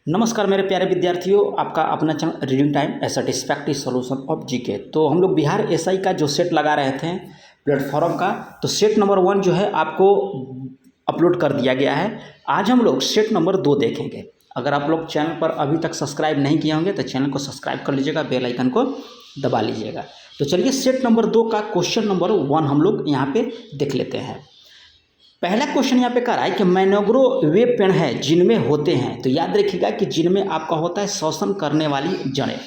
नमस्कार मेरे प्यारे विद्यार्थियों, आपका अपना channel reading time A satisfactory solution of GK. तो हम लोग बिहार एसआई का जो सेट लगा रहे थे प्लेटफॉर्म का, तो सेट नंबर 1 जो है आपको अपलोड कर दिया गया है। आज हम लोग सेट नंबर 2 देखेंगे। अगर आप लोग चैनल पर अभी तक सब्सक्राइब नहीं किए होंगे तो चैनल को सब्सक्राइब कर लीजिएगा, बेल आइकन को दबा लीजिएगा। तो चलिए सेट नंबर 2 का क्वेश्चन नंबर 1 हम लोग यहाँ पे देख लेते हैं। पहला क्वेश्चन यहाँ पे कह रहा है कि मैनग्रो वे पेड़ हैं जिनमें होते हैं, तो याद रखिएगा कि जिनमें आपका होता है शोषण करने वाली जड़ें।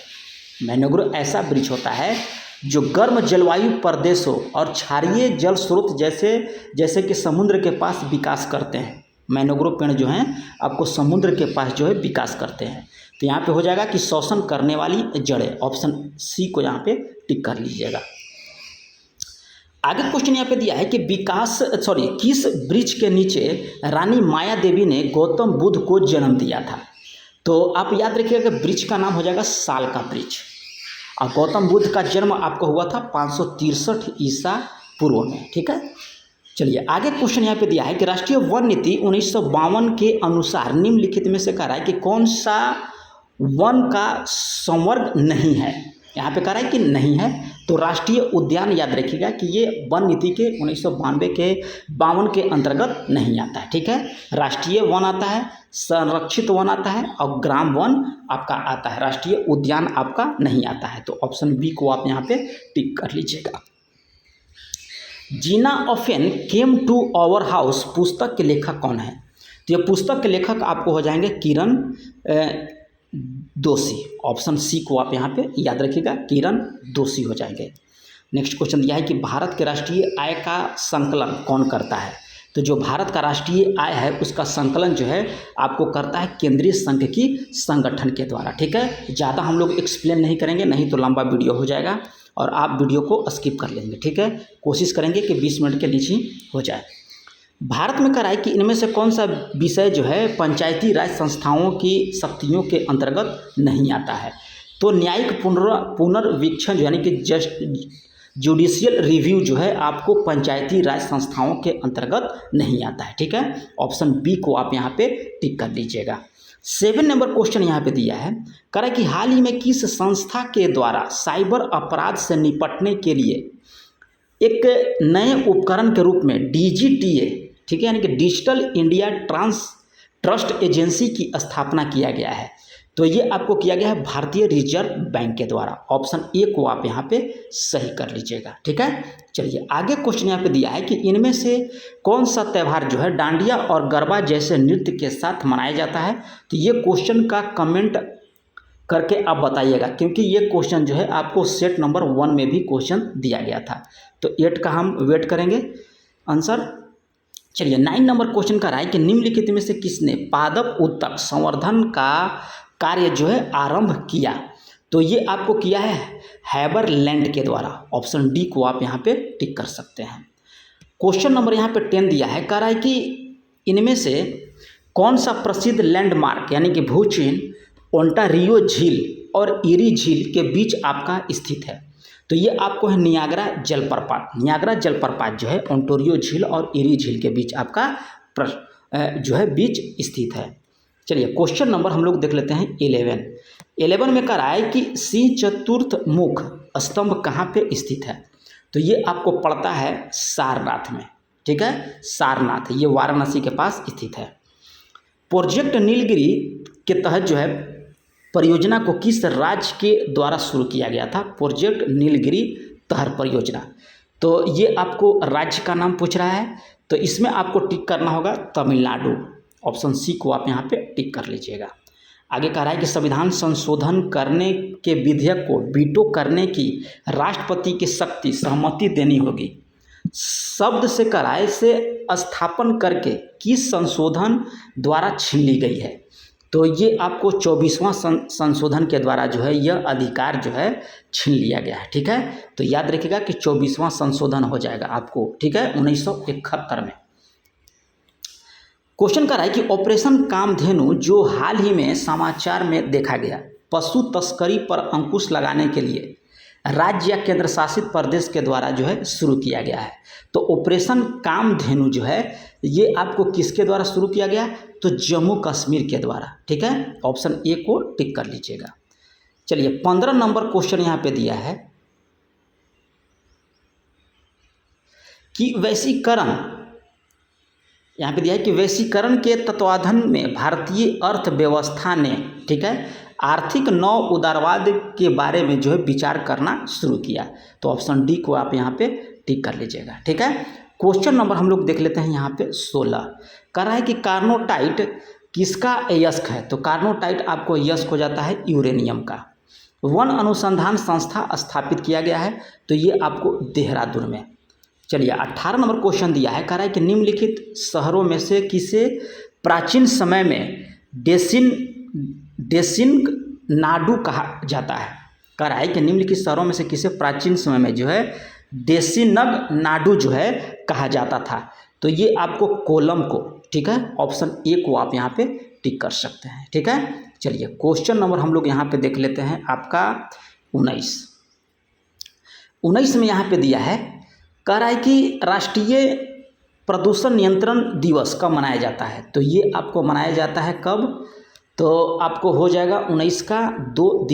मैनग्रो ऐसा वृक्ष होता है जो गर्म जलवायु प्रदेशों और क्षारीय जल स्रोत जैसे कि समुद्र के पास विकास करते हैं। मैनग्रो पेड़ जो हैं आपको समुद्र के पास जो है विकास करते हैं। तो यहाँ पे हो जाएगा कि शोषण करने वाली जड़ें, ऑप्शन सी को यहाँ पे टिक कर लीजिएगा। आगे क्वेश्चन यहाँ पे दिया है कि किस वृक्ष के नीचे रानी माया देवी ने गौतम बुद्ध को जन्म दिया था। तो आप याद रखिएगा कि वृक्ष का नाम हो जाएगा साल का वृक्ष, और गौतम बुद्ध का जन्म आपको हुआ था 563 ईसा पूर्व में। ठीक है, चलिए आगे क्वेश्चन यहाँ पे दिया है कि राष्ट्रीय वन नीति 1952 के अनुसार निम्नलिखित में से कह रहा है कि कौन सा वन का संवर्ग नहीं है। यहाँ पे कह रहा है कि नहीं है, तो राष्ट्रीय उद्यान याद रखिएगा कि ये वन नीति के 1952 के अंतर्गत नहीं आता है। ठीक है, राष्ट्रीय वन आता है, संरक्षित वन आता है और ग्राम वन आपका आता है, राष्ट्रीय उद्यान आपका नहीं आता है। तो ऑप्शन बी को आप यहाँ पे टिक कर लीजिएगा। Jeena often came to our house पुस्तक के लेखक कौन है। तो ये पुस्तक के लेखक आपको हो जाएंगे किरण दोषी, ऑप्शन सी को आप यहाँ पे याद रखिएगा, किरण दोषी हो जाएंगे। नेक्स्ट क्वेश्चन दिया है कि भारत के राष्ट्रीय आय का संकलन कौन करता है। तो जो भारत का राष्ट्रीय आय है उसका संकलन जो है आपको करता है केंद्रीय सांख्यिकी संगठन के द्वारा। ठीक है, ज़्यादा हम लोग एक्सप्लेन नहीं करेंगे, नहीं तो लंबा वीडियो हो जाएगा और आप वीडियो को स्किप कर लेंगे। ठीक है, कोशिश करेंगे कि 20 मिनट के नीचे हो जाए। भारत में कराए कि इनमें से कौन सा विषय जो है पंचायती राज संस्थाओं की शक्तियों के अंतर्गत नहीं आता है। तो न्यायिक पुनर्वीक्षण यानी कि जुडिशियल रिव्यू जो है आपको पंचायती राज संस्थाओं के अंतर्गत नहीं आता है। ठीक है, ऑप्शन बी को आप यहाँ पे टिक कर लीजिएगा। 7 नंबर क्वेश्चन यहाँ पे दिया है, कह रहा है कि हाल ही में किस संस्था के द्वारा साइबर अपराध से निपटने के लिए एक नए उपकरण के रूप में DGTA, ठीक है, यानी कि डिजिटल इंडिया ट्रस्ट एजेंसी की स्थापना किया गया है। तो ये आपको किया गया है भारतीय रिजर्व बैंक के द्वारा। ऑप्शन ए को आप यहाँ पे सही कर लीजिएगा। ठीक है, चलिए आगे क्वेश्चन यहाँ पे दिया है कि इनमें से कौन सा त्यौहार जो है डांडिया और गरबा जैसे नृत्य के साथ मनाया जाता है। तो ये क्वेश्चन का कमेंट करके आप बताइएगा, क्योंकि ये क्वेश्चन जो है आपको सेट नंबर 1 में भी क्वेश्चन दिया गया था। तो 8 का हम वेट करेंगे आंसर। चलिए 9 नंबर क्वेश्चन का रहा है कि निम्नलिखित में से किसने पादप उत्तक संवर्धन का कार्य जो है आरंभ किया। तो ये आपको किया है हैबरलैंड के द्वारा। ऑप्शन डी को आप यहाँ पे टिक कर सकते हैं। क्वेश्चन नंबर यहाँ पे 10 दिया है, कह रहा है कि इनमें से कौन सा प्रसिद्ध लैंडमार्क यानी कि भू चिन्ह ओंटारियो झील और इरी झील के बीच आपका स्थित है। तो ये आपको है नियाग्रा जलप्रपात। नियाग्रा जलप्रपात जो है ओंटारियो झील और इरी झील के बीच आपका जो है बीच स्थित है। चलिए क्वेश्चन नंबर हम लोग देख लेते हैं 11 में कह रहा है कि सिंह चतुर्थ मुख स्तंभ कहाँ पे स्थित है। तो ये आपको पड़ता है सारनाथ में। ठीक है, सारनाथ ये वाराणसी के पास स्थित है। प्रोजेक्ट नीलगिरी के तहत जो है परियोजना को किस राज्य के द्वारा शुरू किया गया था। प्रोजेक्ट नीलगिरी तहर परियोजना, तो ये आपको राज्य का नाम पूछ रहा है, तो इसमें आपको टिक करना होगा तमिलनाडु। ऑप्शन सी को आप यहाँ पे टिक कर लीजिएगा। आगे कह रहा है कि संविधान संशोधन करने के विधेयक को वीटो करने की राष्ट्रपति की शक्ति सहमति देनी होगी। शब्द से कराए से स्थापन करके किस संशोधन द्वारा छीन ली गई है। तो ये आपको 24वां संशोधन के द्वारा जो है यह अधिकार जो है छीन लिया गया है। ठीक है, तो याद रखिएगा कि 24वां संशोधन हो जाएगा आपको। ठीक है, 1971 में। क्वेश्चन कर रहा है कि ऑपरेशन कामधेनु जो हाल ही में समाचार में देखा गया, पशु तस्करी पर अंकुश लगाने के लिए राज्य या केंद्र शासित प्रदेश के द्वारा जो है शुरू किया गया है। तो ऑपरेशन कामधेनु जो है ये आपको किसके द्वारा शुरू किया गया? तो जम्मू कश्मीर के द्वारा। ठीक है, ऑप्शन ए को टिक कर लीजिएगा। चलिए 15 नंबर क्वेश्चन यहाँ पे दिया है कि वैश्वीकरण, यहाँ पे दिया है कि वैश्वीकरण के तत्वावधान में भारतीय अर्थव्यवस्था ने, ठीक है, आर्थिक नव उदारवाद के बारे में जो है विचार करना शुरू किया। तो ऑप्शन डी को आप यहाँ पे टिक कर लीजिएगा। ठीक है, क्वेश्चन नंबर हम लोग देख लेते हैं यहाँ पे 16। कह रहा है कि कार्नोटाइट किसका अयस्क है? तो कार्नोटाइट आपको अयस्क हो जाता है यूरेनियम का। वन अनुसंधान संस्था स्थापित किया गया है, तो ये आपको देहरादून में। चलिए 18 नंबर क्वेश्चन दिया है, कह रहा है कि निम्नलिखित शहरों में से किसे प्राचीन समय में डेसिंग नाडु कहा जाता है? कह रहा है कि निम्नलिखित शहरों में से किसे प्राचीन समय में जो है डेसिनग नाडु जो है कहा जाता था? तो ये आपको कोलम को, ठीक है, ऑप्शन ए को आप यहाँ पे टिक कर सकते हैं। ठीक है, चलिए क्वेश्चन नंबर हम लोग यहाँ पे देख लेते हैं आपका 19 में यहाँ पे दिया है, कह रहा है कि राष्ट्रीय प्रदूषण नियंत्रण दिवस कब मनाया जाता है? तो ये आपको मनाया जाता है कब? तो आपको हो जाएगा 19 का 2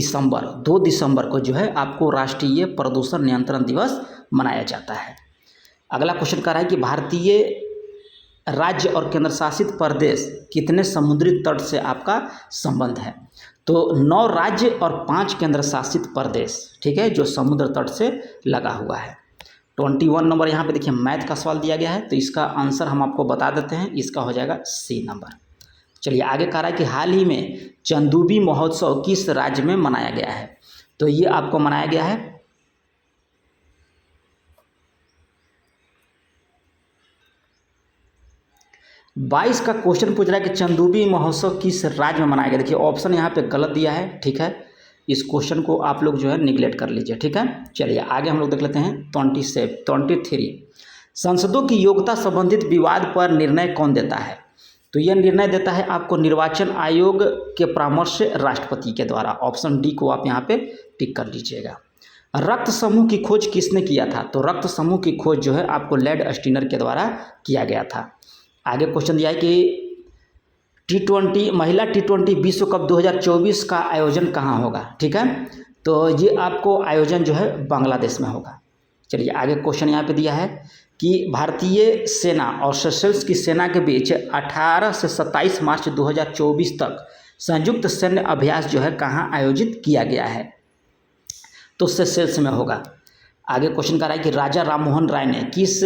दिसंबर को जो है आपको राष्ट्रीय प्रदूषण नियंत्रण दिवस मनाया जाता है। अगला क्वेश्चन कह रहा है कि भारतीय राज्य और केंद्र शासित प्रदेश कितने समुद्री तट से आपका संबंध है? तो 9 राज्य और 5 केंद्र शासित प्रदेश, ठीक है, जो समुद्र तट से लगा हुआ है। 21 नंबर यहाँ पे देखिए मैथ का सवाल दिया गया है, तो इसका आंसर हम आपको बता देते हैं, इसका हो जाएगा सी नंबर। चलिए आगे कह रहा है कि हाल ही में चंदूबी महोत्सव किस राज्य में मनाया गया है? तो ये आपको मनाया गया है 22 का क्वेश्चन पूछ रहा है कि चंदूबी महोत्सव किस राज्य में मनाया गया। देखिए ऑप्शन यहाँ पे गलत दिया है। ठीक है, इस क्वेश्चन को आप लोग जो है निगलेक्ट कर लीजिए। ठीक है, चलिए आगे हम लोग देख लेते हैं 23। संसदों की योग्यता संबंधित विवाद पर निर्णय कौन देता है? तो यह निर्णय देता है आपको निर्वाचन आयोग के परामर्श से राष्ट्रपति के द्वारा। ऑप्शन डी को आप यहाँ पे टिक कर लीजिएगा। रक्त समूह की खोज किसने किया था? तो रक्त समूह की खोज जो है आपको लैड स्टीनर के द्वारा किया गया था। आगे क्वेश्चन दिया है कि महिला टी20 विश्व कप 2024 का आयोजन कहाँ होगा? ठीक है, तो ये आपको आयोजन जो है बांग्लादेश में होगा। चलिए आगे क्वेश्चन यहाँ पे दिया है कि भारतीय सेना और सेशेल्स की सेना के बीच 18 से 27 मार्च 2024 तक संयुक्त सैन्य अभ्यास जो है कहाँ आयोजित किया गया है? तो सेशेल्स में होगा। आगे क्वेश्चन कर रहा है कि राजा राममोहन राय ने किस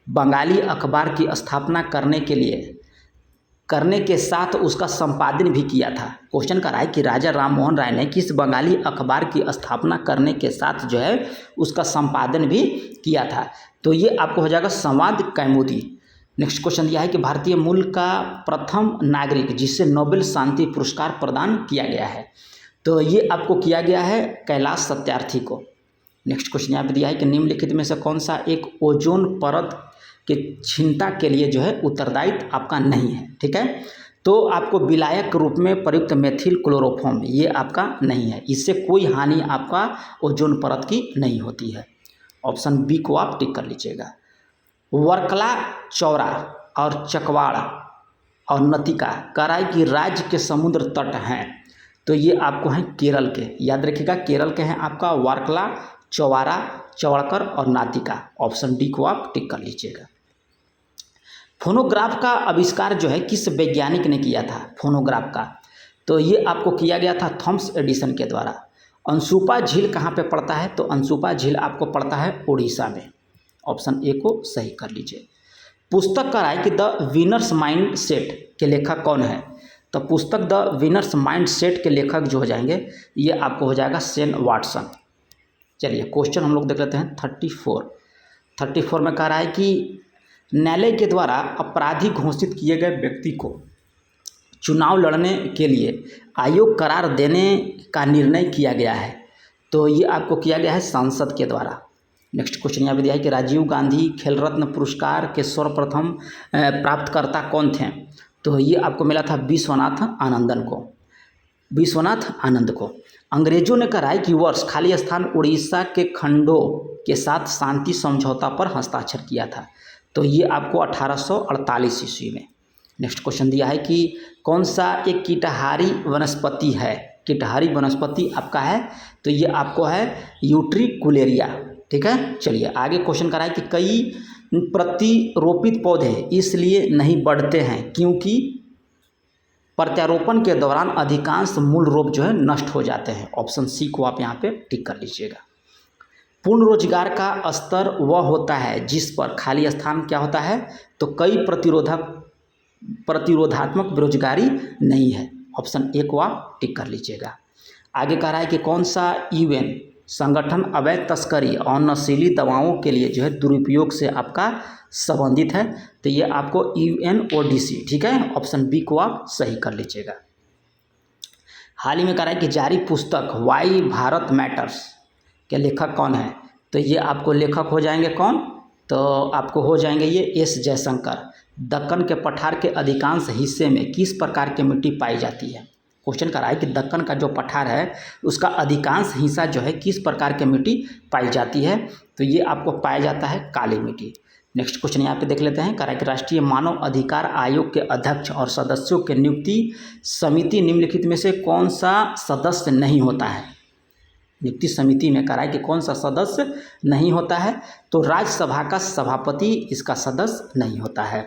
बंगाली अखबार की स्थापना करने के साथ उसका संपादन भी किया था? क्वेश्चन कर रहा है कि राजा राममोहन राय ने किस बंगाली अखबार की स्थापना करने के साथ जो है उसका संपादन भी किया था? तो ये आपको हो जाएगा संवाद कौमुदी। नेक्स्ट क्वेश्चन दिया है कि भारतीय मूल का प्रथम नागरिक जिसे नोबेल शांति पुरस्कार प्रदान किया गया है? तो ये आपको किया गया है कैलाश सत्यार्थी को। नेक्स्ट क्वेश्चन यहाँ पे दिया है कि निम्नलिखित में से कौन सा एक ओजोन परत के क्षीणता के लिए जो है उत्तरदायित्व आपका नहीं है? ठीक है, तो आपको विलायक रूप में प्रयुक्त मेथिल क्लोरोफॉर्म ये आपका नहीं है, इससे कोई हानि आपका ओजोन परत की नहीं होती है। ऑप्शन बी को आप टिक कर लीजिएगा। वर्कला, चौरा और चकवाड़ और नतिका कह रहा है कि राज्य के समुद्र तट हैं, तो ये आपको हैं केरल के। याद रखिएगा केरल के हैं आपका वर्कला, चौवारा, चौड़कर और नातिका। ऑप्शन डी को आप टिक कर लीजिएगा। फोनोग्राफ का आविष्कार जो है किस वैज्ञानिक ने किया था? फोनोग्राफ का तो ये आपको किया गया था थॉमस एडिसन के द्वारा। अंशुपा झील कहाँ पे पड़ता है? तो अंशुपा झील आपको पड़ता है उड़ीसा में। ऑप्शन ए को सही कर लीजिए। पुस्तक का है कि द विनर्स माइंड सेट के लेखक कौन है? तो पुस्तक द विनर्स माइंड सेट के लेखक जो हो जाएंगे ये आपको हो जाएगा शेन वाटसन। चलिए क्वेश्चन हम लोग देख लेते हैं 34 में कह रहा है कि न्यायालय के द्वारा अपराधी घोषित किए गए व्यक्ति को चुनाव लड़ने के लिए आयोग करार देने का निर्णय किया गया है, तो ये आपको किया गया है संसद के द्वारा। नेक्स्ट क्वेश्चन यहाँ पे दिया है कि राजीव गांधी खेल रत्न पुरस्कार के सर्वप्रथम प्राप्तकर्ता कौन थे? तो ये आपको मिला था विश्वनाथ आनंदन को। विश्वनाथ आनंद को। अंग्रेजों ने कराई कि वर्ष खाली स्थान उड़ीसा के खंडों के साथ शांति समझौता पर हस्ताक्षर किया था, तो ये आपको 1848 ईस्वी में। नेक्स्ट क्वेश्चन दिया है कि कौन सा एक कीटहारी वनस्पति है, कीटहारी वनस्पति आपका है, तो ये आपको है यूट्रिकुलेरिया। ठीक है, चलिए आगे क्वेश्चन करा है कि कई प्रतिरोपित पौधे इसलिए नहीं बढ़ते हैं क्योंकि प्रत्यारोपण के दौरान अधिकांश मूल रोप जो है नष्ट हो जाते हैं। ऑप्शन सी को आप यहाँ पे टिक कर लीजिएगा। पूर्ण रोजगार का स्तर वह होता है जिस पर खाली स्थान क्या होता है, तो कई प्रतिरोधात्मक बेरोजगारी नहीं है। ऑप्शन ए को आप टिक कर लीजिएगा। आगे कह रहा है कि कौन सा यूएन संगठन अवैध तस्करी और नशीली दवाओं के लिए जो है दुरुपयोग से आपका संबंधित है, तो ये आपको यूएनओडीसी। ठीक है, ऑप्शन बी को आप सही कर लीजिएगा। हाल ही में कह रहा है कि जारी पुस्तक वाई भारत मैटर्स के लेखक कौन है, तो ये आपको लेखक हो जाएंगे कौन, तो आपको हो जाएंगे ये एस जयशंकर। दक्कन के पठार के अधिकांश हिस्से में किस प्रकार की मिट्टी पाई जाती है। क्वेश्चन कर रहा है कि दक्कन का जो पठार है उसका अधिकांश हिस्सा जो है किस प्रकार की मिट्टी पाई जाती है, तो ये आपको पाया जाता है काली मिट्टी। नेक्स्ट क्वेश्चन यहाँ पे देख लेते हैं। कह रहा है कि राष्ट्रीय मानव अधिकार आयोग के अध्यक्ष और सदस्यों के नियुक्ति समिति निम्नलिखित में से कौन सा सदस्य नहीं होता है। नियुक्ति समिति में कह रहा है कि कौन सा सदस्य नहीं होता है, तो राज्यसभा का सभापति इसका सदस्य नहीं होता है।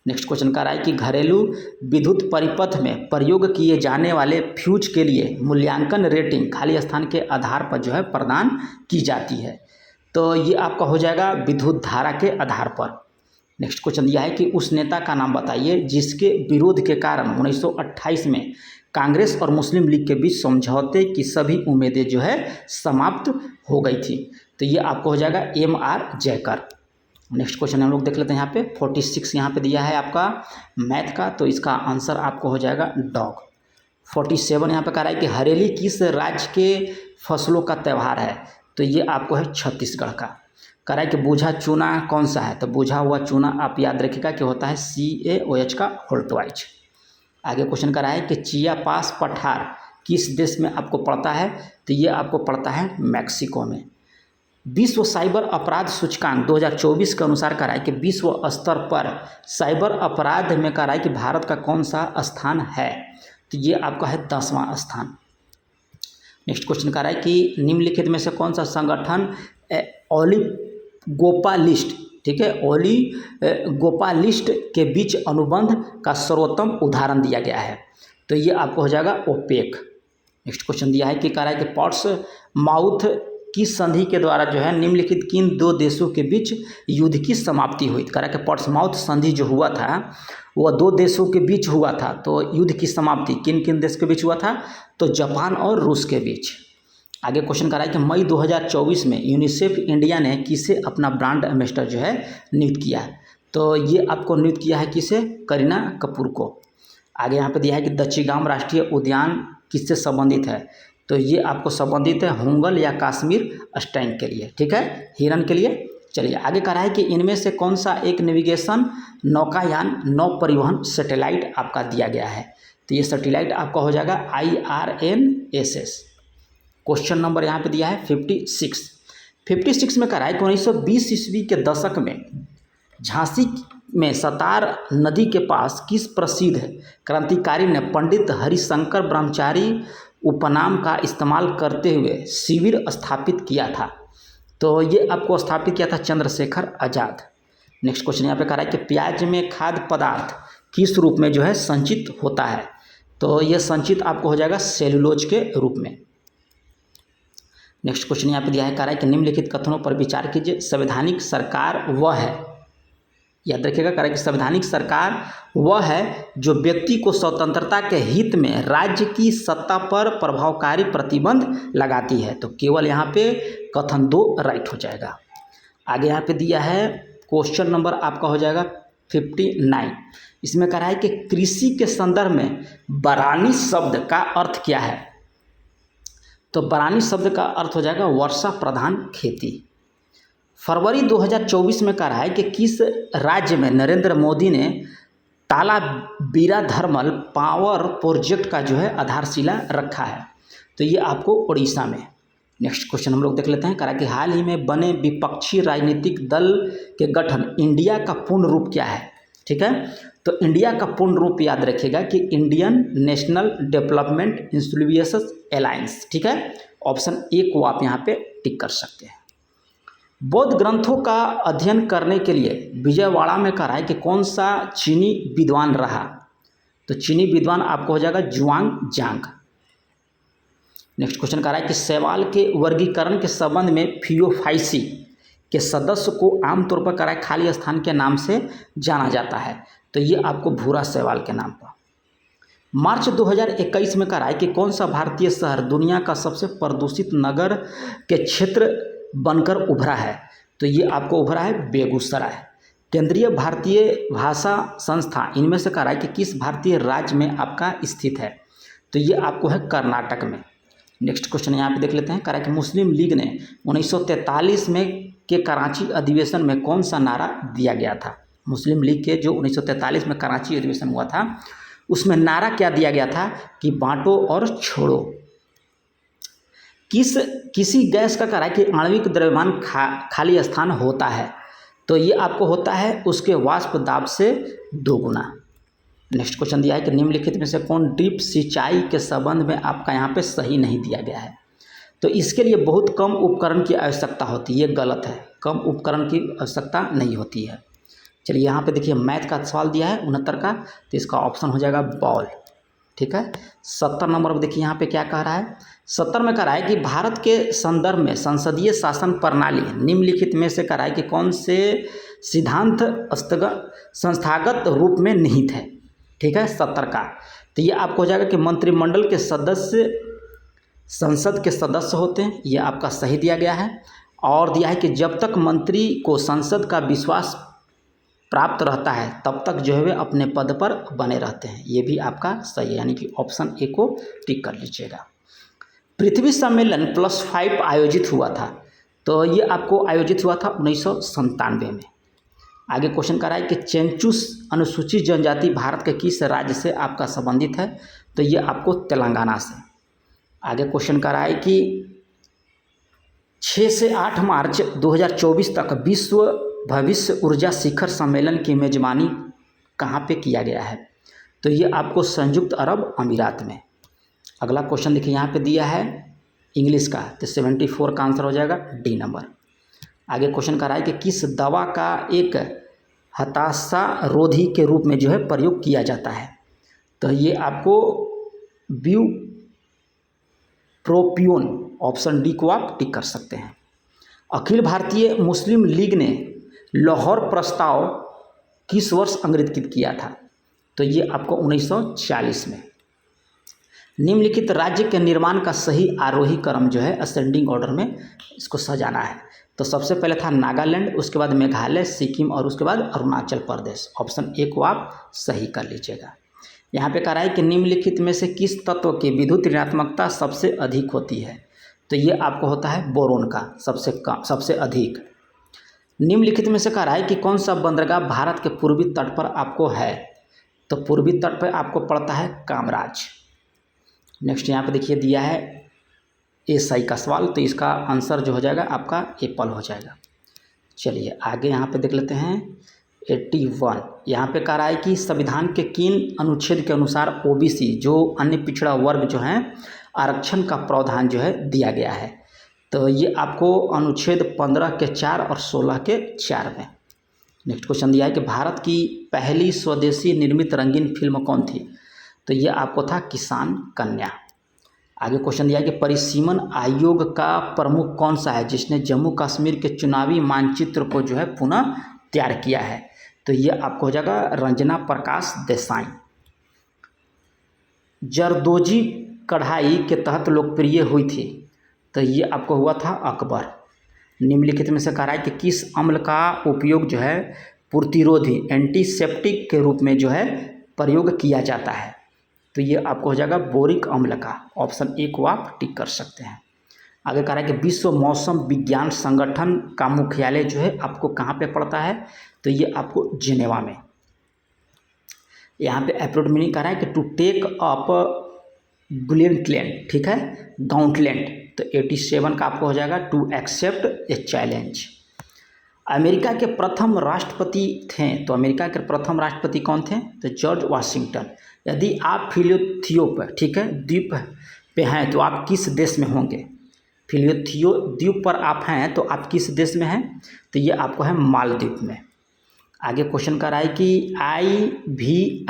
नेक्स्ट क्वेश्चन कह रहा है कि घरेलू विद्युत परिपथ में प्रयोग किए जाने वाले फ्यूज के लिए मूल्यांकन रेटिंग खाली स्थान के आधार पर जो है प्रदान की जाती है, तो ये आपका हो जाएगा विद्युत धारा के आधार पर। नेक्स्ट क्वेश्चन दिया है कि उस नेता का नाम बताइए जिसके विरोध के कारण 1928 में कांग्रेस और मुस्लिम लीग के बीच समझौते की सभी उम्मीदें जो है समाप्त हो गई थी, तो ये आपको हो जाएगा एम.आर. जयकर। नेक्स्ट क्वेश्चन हम लोग देख लेते हैं। यहाँ पे 46 यहाँ पे दिया है आपका मैथ का, तो इसका आंसर आपको हो जाएगा डॉग। 47 यहाँ पे कह रहा है कि हरेली किस राज्य के फसलों का त्यौहार है, तो ये आपको है छत्तीसगढ़ का। कह रहा है कि बूझा चूना कौन सा है, तो बूझा हुआ चूना आप याद रखिएगा कि होता है CaOH का होल्टवाइज। आगे क्वेश्चन कर रहा है कि चिया पास पठार किस देश में आपको पड़ता है, तो ये आपको पड़ता है मैक्सिको में। विश्व साइबर अपराध सूचकांक 2024 के अनुसार कह रहा है कि विश्व स्तर पर साइबर अपराध में कह रहा है कि भारत का कौन सा स्थान है, तो ये आपका है 10वां स्थान। नेक्स्ट क्वेश्चन कह रहा है कि निम्नलिखित में से कौन सा संगठन ओलिगोपालिस्ट, ठीक है, ओलिगोपालिस्ट के बीच अनुबंध का सर्वोत्तम उदाहरण दिया गया है, तो ये आपको हो जाएगा ओपेक। नेक्स्ट क्वेश्चन दिया है कि कह रहा है कि पोर्ट्समाउथ की संधि के द्वारा जो है निम्नलिखित किन दो देशों के बीच युद्ध की समाप्ति हुई। कह रहा है कि पोर्ट्समाउथ संधि जो हुआ था वह दो देशों के बीच हुआ था, तो युद्ध की समाप्ति किन किन देश के बीच हुआ था, तो जापान और रूस के बीच। आगे क्वेश्चन कर रहा है कि मई 2024 में यूनिसेफ इंडिया ने किसे अपना ब्रांड एम्बेसडर जो है नियुक्त किया है, तो ये आपको नियुक्त किया है किसे, करीना कपूर को। आगे यहाँ पे दिया है कि दच्चीगाम राष्ट्रीय उद्यान किससे संबंधित है, तो ये आपको संबंधित है होंगल या कश्मीर स्टैंक के लिए, ठीक है, हिरन के लिए। चलिए आगे कह रहा है कि इनमें से कौन सा एक नेविगेशन नौकायान नौ परिवहन सैटेलाइट आपका दिया गया है, तो ये सैटेलाइट आपका हो जाएगा IRNSS। क्वेश्चन नंबर यहाँ पे दिया है 56 में कह रहा है कि 1920 ईस्वी के दशक में झांसी में सतार नदी के पास किस प्रसिद्ध क्रांतिकारी ने पंडित हरिशंकर ब्रह्मचारी उपनाम का इस्तेमाल करते हुए शिविर स्थापित किया था, तो ये आपको स्थापित किया था चंद्रशेखर आज़ाद। नेक्स्ट क्वेश्चन यहाँ पे कह रहा है कि प्याज में खाद्य पदार्थ किस रूप में जो है संचित होता है, तो ये संचित आपको हो जाएगा सेलुलोज के रूप में। नेक्स्ट क्वेश्चन यहाँ पे दिया है, कह रहा है कि निम्नलिखित कथनों पर विचार कीजिए। संवैधानिक सरकार वह है, याद रखिएगा, कह रहा है कि संवैधानिक सरकार वह है जो व्यक्ति को स्वतंत्रता के हित में राज्य की सत्ता पर प्रभावकारी प्रतिबंध लगाती है, तो केवल यहाँ पे कथन 2 राइट हो जाएगा। आगे यहाँ पे दिया है क्वेश्चन नंबर आपका हो जाएगा 59। इसमें कह रहा है कि कृषि के संदर्भ में बरानी शब्द का अर्थ क्या है, तो बरानी शब्द का अर्थ हो जाएगा वर्षा प्रधान खेती। फरवरी 2024 में कह रहा है कि किस राज्य में नरेंद्र मोदी ने ताला बीरा थर्मल पावर प्रोजेक्ट का जो है आधारशिला रखा है? तो ये आपको उड़ीसा में। नेक्स्ट क्वेश्चन हम लोग देख लेते हैं, करा कि हाल ही में बने विपक्षी राजनीतिक दल के गठन इंडिया का पूर्ण रूप क्या है? ठीक है, तो इंडिया का पूर्ण रूप याद रखिएगा कि Indian national development institutions alliance. ठीक है, ऑप्शन ए को आप यहाँ पे टिक कर सकते हैं। बौद्ध ग्रंथों का अध्ययन करने के लिए विजयवाड़ा में करा है कि कौन सा चीनी विद्वान रहा? तो चीनी विद्वान आपको हो जाएगा जुआंग जांग। नेक्स्ट क्वेश्चन कह रहा है कि शैवाल के वर्गीकरण के संबंध में फियोफाइसी के सदस्य को आमतौर पर करा है खाली स्थान के नाम से जाना जाता है? तो ये आपको भूरा शैवाल के नाम पर। मार्च 2021 में करा है कि कौन सा भारतीय शहर दुनिया का सबसे प्रदूषित नगर के क्षेत्र बनकर उभरा है? तो ये आपको उभरा है बेगूसराय। केंद्रीय भारतीय भाषा संस्था इनमें से करा है कि किस भारतीय राज्य में आपका स्थित है? तो ये आपको है कर्नाटक में। नेक्स्ट क्वेश्चन यहाँ पे देख लेते हैं, करा कि मुस्लिम लीग ने 1943 में के कराची अधिवेशन में कौन सा नारा दिया गया था? मुस्लिम लीग के जो 1943 में कराची अधिवेशन हुआ था उसमें नारा क्या दिया गया था कि बांटो और छोड़ो। किसी गैस का करा कि आणविक द्रव्यमान खाली स्थान होता है? तो ये आपको होता है उसके वाष्प दाब से दोगुना। नेक्स्ट क्वेश्चन दिया है कि निम्नलिखित में से कौन ड्रिप सिंचाई के संबंध में आपका यहाँ पे सही नहीं दिया गया है? तो इसके लिए बहुत कम उपकरण की आवश्यकता होती है, ये गलत है, कम उपकरण की आवश्यकता नहीं होती है। चलिए यहाँ पे देखिए मैथ का सवाल दिया है 69 का, तो इसका ऑप्शन हो जाएगा बॉल। ठीक है, 70 नंबर पर देखिए यहाँ पे क्या कह रहा है, 70 में कह रहा है कि भारत के संदर्भ में संसदीय शासन प्रणाली निम्नलिखित में से कह रहा है कि कौन से सिद्धांत संस्थागत रूप में निहित है? ठीक है, 70 का, तो ये आपको हो जाएगा कि मंत्रिमंडल के सदस्य संसद के सदस्य होते हैं, ये आपका सही दिया गया है। और दिया है कि जब तक मंत्री को संसद का विश्वास प्राप्त रहता है तब तक जो है वे अपने पद पर बने रहते हैं, ये भी आपका सही है, यानी कि ऑप्शन ए को टिक कर लीजिएगा। पृथ्वी सम्मेलन +5 आयोजित हुआ था? तो ये आपको आयोजित हुआ था 1997 में। आगे क्वेश्चन कर रहा है कि चेंचुस अनुसूचित जनजाति भारत के किस राज्य से आपका संबंधित है? तो ये आपको तेलंगाना से। आगे क्वेश्चन कर रहा है कि 6 से 8 मार्च 2024 तक विश्व भविष्य ऊर्जा शिखर सम्मेलन की मेजबानी कहाँ पे किया गया है? तो ये आपको संयुक्त अरब अमीरात में। अगला क्वेश्चन देखिए यहाँ पे दिया है इंग्लिश का, तो 74 का आंसर हो जाएगा डी नंबर। आगे क्वेश्चन कर रहा है कि किस दवा का एक हताशा रोधी के रूप में जो है प्रयोग किया जाता है? तो ये आपको ब्यूप्रोपियोन, ऑप्शन डी को आप टिक कर सकते हैं। अखिल भारतीय मुस्लिम लीग ने लाहौर प्रस्ताव किस वर्ष अंगीकृत किया था? तो ये आपको 1940 में। निम्नलिखित राज्य के निर्माण का सही आरोही क्रम जो है असेंडिंग ऑर्डर में इसको सजाना है। तो सबसे पहले था नागालैंड, उसके बाद मेघालय, सिक्किम और उसके बाद अरुणाचल प्रदेश। ऑप्शन ए को आप सही कर लीजिएगा। यहाँ पे कह रहा है कि निम्नलिखित में से किस तत्व की विद्युत ऋणात्मकता सबसे अधिक होती है? तो ये आपको होता है बोरोन का सबसे अधिक। निम्नलिखित में से कह रहा है कि कौन सा बंदरगाह भारत के पूर्वी तट पर आपको है? तो पूर्वी तट पर आपको पड़ता है कामराज। नेक्स्ट यहाँ पे देखिए दिया है एसआई का सवाल, तो इसका आंसर जो हो जाएगा आपका एप्पल हो जाएगा। चलिए आगे यहाँ पे देख लेते हैं 81। यहाँ पे कह रहा है कि संविधान के किन अनुच्छेद के अनुसार ओबीसी जो अन्य पिछड़ा वर्ग जो हैं आरक्षण का प्रावधान जो है दिया गया है? तो ये आपको अनुच्छेद 15 के 4 और 16 के 4 में। नेक्स्ट क्वेश्चन दिया है कि भारत की पहली स्वदेशी निर्मित रंगीन फिल्म कौन थी? तो ये आपको था किसान कन्या। आगे क्वेश्चन दिया है कि परिसीमन आयोग का प्रमुख कौन सा है जिसने जम्मू कश्मीर के चुनावी मानचित्र को जो है पुनः तैयार किया है? तो ये आपको हो जाएगा रंजना प्रकाश देसाई। जरदोजी कढ़ाई के तहत लोकप्रिय हुई थी? तो ये आपको हुआ था अकबर। निम्नलिखित में से कह रहा है कि किस अम्ल का उपयोग जो है प्रतिरोधी एंटीसेप्टिक के रूप में जो है प्रयोग किया जाता है? तो ये आपको हो जाएगा बोरिक अम्ल का। ऑप्शन ए को आप टिक कर सकते हैं। आगे कह रहा है कि विश्व मौसम विज्ञान संगठन का मुख्यालय जो है आपको कहाँ पे पड़ता है? तो ये आपको जिनेवा में। यहाँ पे अप्रोड मीनिंग कर रहा है कि टू टेक अप गॉन्टलेट, ठीक है, गॉन्टलेट। तो 87 का आपको हो जाएगा to accept a challenge. America के प्रथम राष्ट्रपति थे, तो अमेरिका के प्रथम राष्ट्रपति कौन थे? तो जॉर्ज वाशिंगटन। यदि आप फिलियोथियोप, ठीक है, द्वीप पे हैं तो आप किस देश में होंगे? फिलियोथियो द्वीप पर आप हैं तो आप किस देश में हैं? तो ये आपको है मालदीव में। आगे क्वेश्चन कर रहा है कि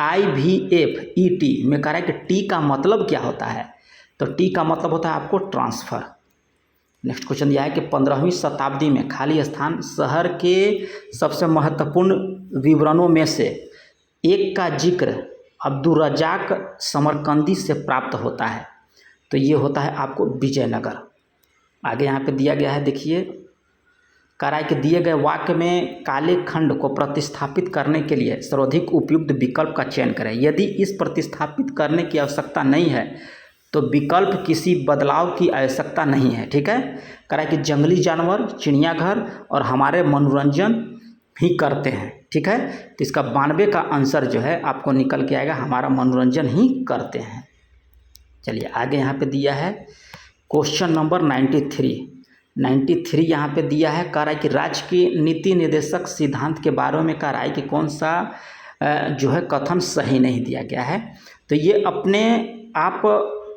IVFET में कह रहा है कि टी का मतलब क्या होता है? तो टी का मतलब होता है आपको ट्रांसफ़र। नेक्स्ट क्वेश्चन यह है कि 15वीं शताब्दी में खाली स्थान शहर के सबसे महत्वपूर्ण विवरणों में से एक का जिक्र अब्दुल रज़ाक समरकंदी से प्राप्त होता है। तो ये होता है आपको विजयनगर। आगे यहाँ पे दिया गया है, देखिए, कह रहा है कि दिए गए वाक्य में काले खंड को प्रतिस्थापित करने के लिए सर्वाधिक उपयुक्त विकल्प का चयन करें। यदि इस प्रतिस्थापित करने की आवश्यकता नहीं है तो विकल्प किसी बदलाव की आवश्यकता नहीं है, ठीक है। कह रहा है कि जंगली जानवर, चिड़ियाघर और हमारे मनोरंजन ही करते हैं, ठीक है। तो इसका 92 का आंसर जो है आपको निकल के आएगा, हमारा मनोरंजन ही करते हैं। चलिए आगे यहाँ पे दिया है क्वेश्चन नंबर 93 यहाँ पे दिया है। कह रहा है कि राज्य के नीति निर्देशक सिद्धांत के बारे में कह रहा है कि कौन सा जो है कथन सही नहीं दिया गया है। तो ये अपने आप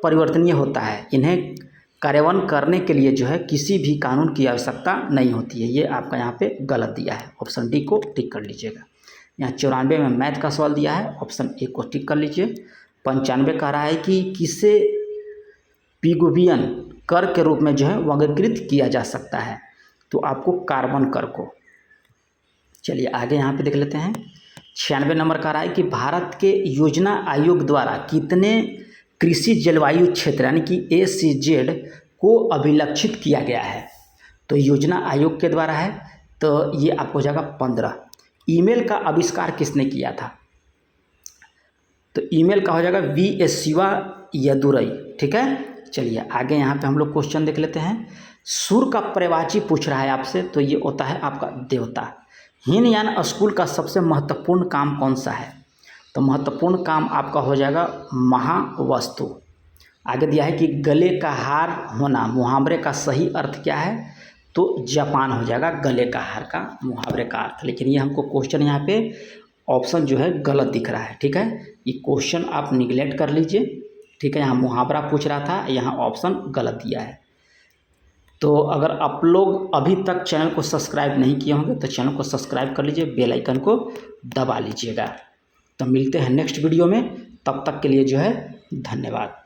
परिवर्तनीय होता है, इन्हें कार्यान्वयन करने के लिए जो है किसी भी कानून की आवश्यकता नहीं होती है। ये आपका यहाँ पे गलत दिया है, ऑप्शन डी को टिक कर लीजिएगा। यहाँ 94 में मैथ का सवाल दिया है, ऑप्शन ए को टिक कर लीजिए। 95 कह रहा है कि किसे पिगुबियन कर के रूप में जो है वर्गीकृत किया जा सकता है? तो आपको कार्बन कर को। चलिए आगे यहाँ पे देख लेते हैं। 96 नंबर का रहा है कि भारत के योजना आयोग द्वारा कितने कृषि जलवायु क्षेत्र यानी कि ACZ को अभिलक्षित किया गया है? तो योजना आयोग के द्वारा है, तो ये आपको हो जाएगा 15। ईमेल का आविष्कार किसने किया था? तो ईमेल का हो जाएगा V.S. शिवायदुरई, ठीक है। चलिए आगे यहाँ पे हम लोग क्वेश्चन देख लेते हैं। सूर्य का पर्यायवाची पूछ रहा है आपसे, तो ये होता है आपका देवता। हीनयान स्कूल का सबसे महत्वपूर्ण काम कौन सा है? तो महत्वपूर्ण काम आपका हो जाएगा महावस्तु। आगे दिया है कि गले का हार होना मुहावरे का सही अर्थ क्या है? तो जापान हो जाएगा गले का हार का मुहावरे का अर्थ। लेकिन ये हमको क्वेश्चन यहाँ पे ऑप्शन जो है गलत दिख रहा है, ठीक है। ये क्वेश्चन आप निगलेक्ट कर लीजिए, ठीक है। यहाँ मुहावरा पूछ रहा था, यहाँ ऑप्शन गलत दिया है। तो अगर आप लोग अभी तक चैनल को सब्सक्राइब नहीं किए होंगे तो चैनल को सब्सक्राइब कर लीजिए, बेल आइकन को दबा लीजिएगा। तो मिलते हैं नेक्स्ट वीडियो में, तब तक के लिए जो है धन्यवाद।